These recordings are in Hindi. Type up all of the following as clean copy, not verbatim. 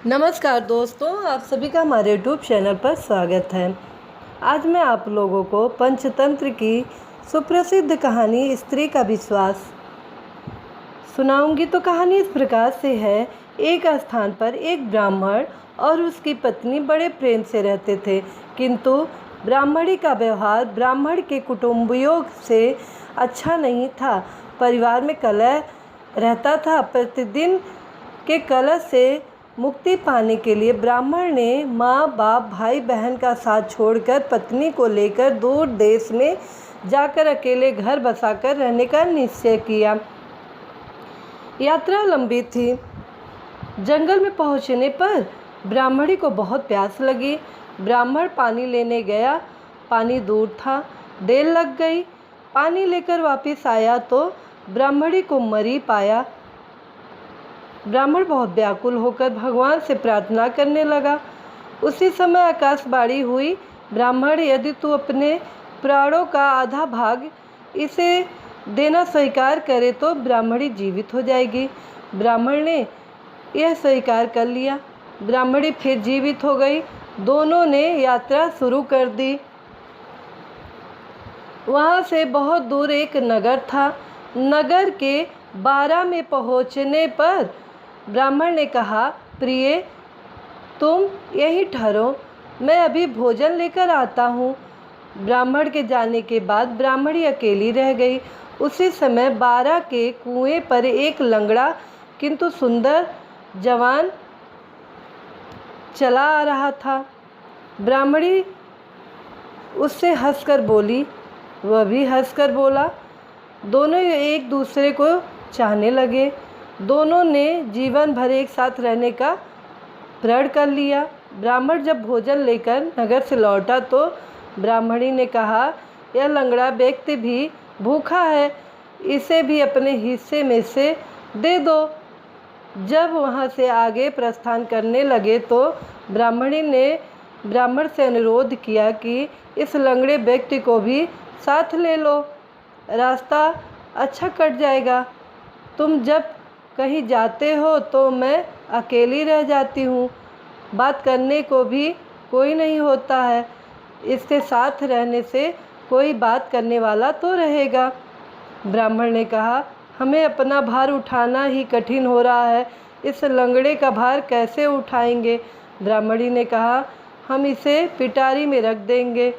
नमस्कार दोस्तों, आप सभी का हमारे यूट्यूब चैनल पर स्वागत है। आज मैं आप लोगों को पंचतंत्र की सुप्रसिद्ध कहानी स्त्री का विश्वास सुनाऊंगी। तो कहानी इस प्रकार से है। एक स्थान पर एक ब्राह्मण और उसकी पत्नी बड़े प्रेम से रहते थे, किंतु ब्राह्मणी का व्यवहार ब्राह्मण के कुटुंबियों से अच्छा नहीं था। परिवार में कलह रहता था। प्रतिदिन के कलह से मुक्ति पाने के लिए ब्राह्मण ने माँ बाप भाई बहन का साथ छोड़कर पत्नी को लेकर दूर देश में जाकर अकेले घर बसाकर रहने का निश्चय किया। यात्रा लंबी थी। जंगल में पहुंचने पर ब्राह्मणी को बहुत प्यास लगी। ब्राह्मण पानी लेने गया। पानी दूर था, देर लग गई। पानी लेकर वापस आया तो ब्राह्मणी को मरी पाया। ब्राह्मण बहुत व्याकुल होकर भगवान से प्रार्थना करने लगा। उसी समय आकाशवाणी हुई, ब्राह्मण, यदि तू अपने प्राणों का आधा भाग इसे देना स्वीकार करे तो ब्राह्मणी जीवित हो जाएगी। ब्राह्मण ने यह स्वीकार कर लिया। ब्राह्मणी फिर जीवित हो गई। दोनों ने यात्रा शुरू कर दी। वहाँ से बहुत दूर एक नगर था। नगर के 12 में पहुँचने पर ब्राह्मण ने कहा, प्रिय, तुम यहीं ठहरो, मैं अभी भोजन लेकर आता हूँ। ब्राह्मण के जाने के बाद ब्राह्मणी अकेली रह गई। उसी समय 12 के कुएं पर एक लंगड़ा किंतु सुंदर जवान चला आ रहा था। ब्राह्मणी उससे हंसकर बोली, वह भी हंसकर बोला। दोनों एक दूसरे को चाहने लगे। दोनों ने जीवन भर एक साथ रहने का प्रण कर लिया। ब्राह्मण जब भोजन लेकर नगर से लौटा तो ब्राह्मणी ने कहा, यह लंगड़ा व्यक्ति भी भूखा है, इसे भी अपने हिस्से में से दे दो। जब वहाँ से आगे प्रस्थान करने लगे तो ब्राह्मणी ने ब्राह्मण से अनुरोध किया कि इस लंगड़े व्यक्ति को भी साथ ले लो, रास्ता अच्छा कट जाएगा। तुम जब कहीं जाते हो तो मैं अकेली रह जाती हूँ, बात करने को भी कोई नहीं होता है। इसके साथ रहने से कोई बात करने वाला तो रहेगा। ब्राह्मण ने कहा, हमें अपना भार उठाना ही कठिन हो रहा है, इस लंगड़े का भार कैसे उठाएंगे। ब्राह्मणी ने कहा, हम इसे पिटारी में रख देंगे।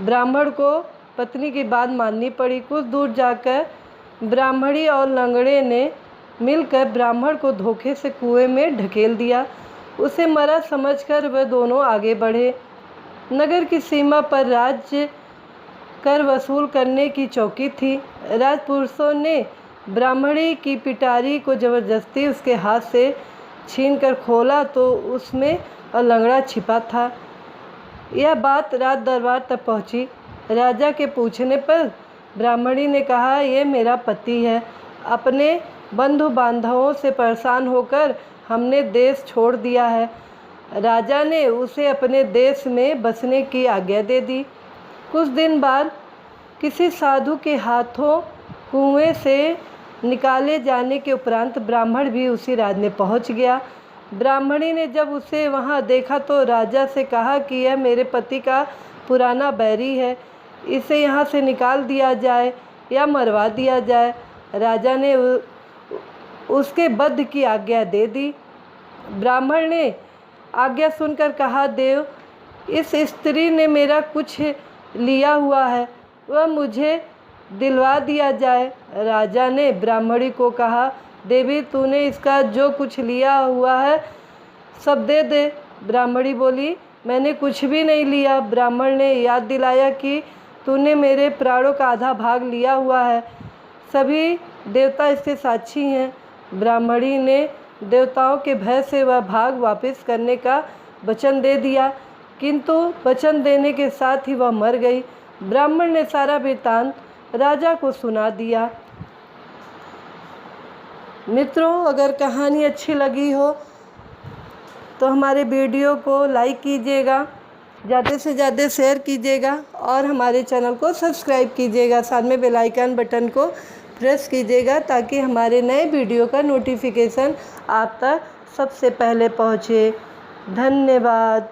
ब्राह्मण को पत्नी की बात माननी पड़ी। कुछ दूर जाकर ब्राह्मणी और लंगड़े ने मिलकर ब्राह्मण को धोखे से कुएं में ढकेल दिया। उसे मरा समझकर वे दोनों आगे बढ़े। नगर की सीमा पर राज्य कर वसूल करने की चौकी थी। राजपुरुषों ने ब्राह्मणी की पिटारी को जबरदस्ती उसके हाथ से छीनकर खोला तो उसमें लंगड़ा छिपा था। यह बात राज दरबार तक पहुंची। राजा के पूछने पर ब्राह्मणी ने कहा, यह मेरा पति है। अपने बंधु बांधवों से परेशान होकर हमने देश छोड़ दिया है। राजा ने उसे अपने देश में बसने की आज्ञा दे दी। कुछ दिन बाद किसी साधु के हाथों कुएं से निकाले जाने के उपरांत ब्राह्मण भी उसी राज में पहुंच गया। ब्राह्मणी ने जब उसे वहां देखा तो राजा से कहा कि यह मेरे पति का पुराना बैरी है, इसे यहाँ से निकाल दिया जाए या मरवा दिया जाए। राजा ने उसके वध की आज्ञा दे दी। ब्राह्मण ने आज्ञा सुनकर कहा, देव, इस स्त्री ने मेरा कुछ लिया हुआ है, वह मुझे दिलवा दिया जाए। राजा ने ब्राह्मणी को कहा, देवी, तूने इसका जो कुछ लिया हुआ है सब दे दे। ब्राह्मणी बोली, मैंने कुछ भी नहीं लिया। ब्राह्मण ने याद दिलाया कि तूने मेरे प्राणों का आधा भाग लिया हुआ है, सभी देवता इसके साक्षी हैं। ब्राह्मणी ने देवताओं के भय से वह भाग वापस करने का वचन दे दिया, किंतु वचन देने के साथ ही वह मर गई। ब्राह्मण ने सारा वृत्तांत राजा को सुना दिया। मित्रों, अगर कहानी अच्छी लगी हो तो हमारे वीडियो को लाइक कीजिएगा, ज़्यादा से ज़्यादा शेयर कीजिएगा और हमारे चैनल को सब्सक्राइब कीजिएगा। साथ में बेल आइकन बटन को प्रेस कीजिएगा ताकि हमारे नए वीडियो का नोटिफिकेशन आप तक सबसे पहले पहुँचे। धन्यवाद।